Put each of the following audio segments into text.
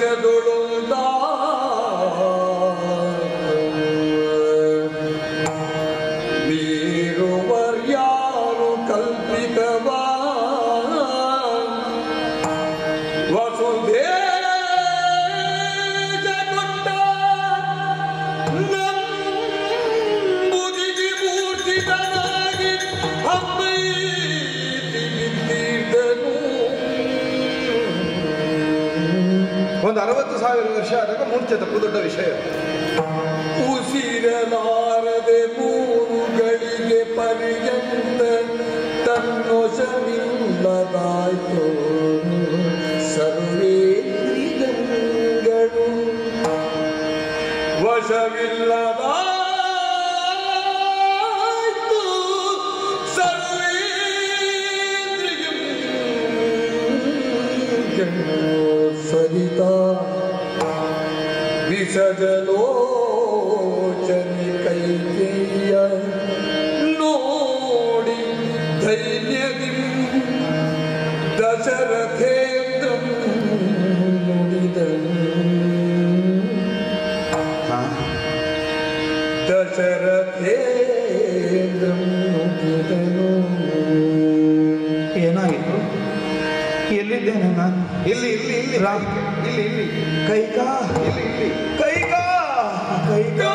ವಶದೊಳುಂದ ವೀರುವರ್ಯಾರು ಕಲ್ಪಿತವ ವಸುದೇಶ ಕೊಟ್ಟ ನಂಬುದಿಗೆ ಮೂರ್ಛಿತನಾಗಿ ಹಬ್ಬೈತಿ ಬಿದ್ದಿದ್ದನು. ಒಂದು 60,000 ವರ್ಷ ಆದಾಗ ಮೂರ್ಛೆ ತಪ್ಪು ದೊಡ್ಡ ವಿಷಯ. ಉಸಿರಲಾರದೆ 3 ಗಳಿಗೆ ಪರ್ಯಂತ ತನ್ನೊಸವಿಲ್ಲದಾಯ್ತು ಸರ್ವೇಂದ್ರಿಯಗಳು ವಶವಿಲ್ಲದಾಯ್ತು ಸರ್ವೇಂದ್ರಿಯಗಳು ಸರಿತ ವಿಸಜಲೋಚನೆ ಕೈಕೇಯ ನೋಡಿ ಧೈರ್ಯದಿ ದಶರಥೇಂದ್ರ ನುಡಿದನು. ದಶರಥೇಂದ್ರ ನುಡಿದನು. ಏನಾಯಿತು? ಎಲ್ಲಿದ್ದೇನೆ ನಾನು? ಇಲ್ಲಿ ಇಲ್ಲಿ ಇಲ್ಲಿ ಇಲ್ಲಿ ಇಲ್ಲಿ ಕೈಕಾ ಇಲ್ಲಿ ಇಲ್ಲಿ ಕೈಕಾ ಕೈಕಾ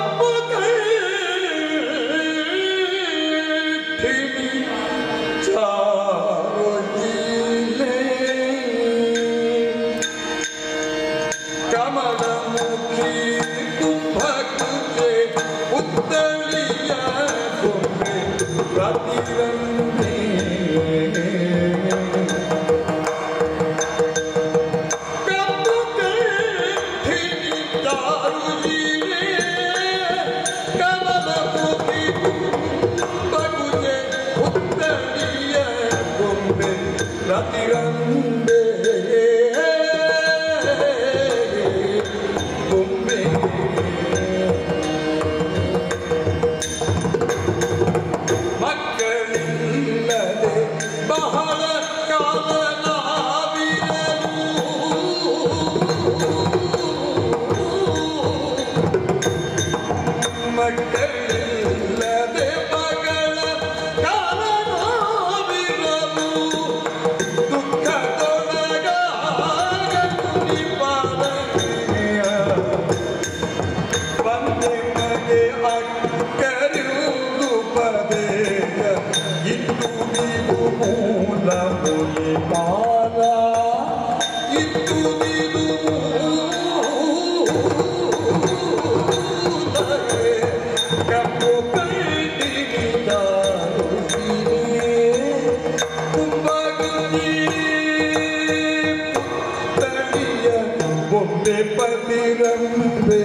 ಪತಿರಂಬೆ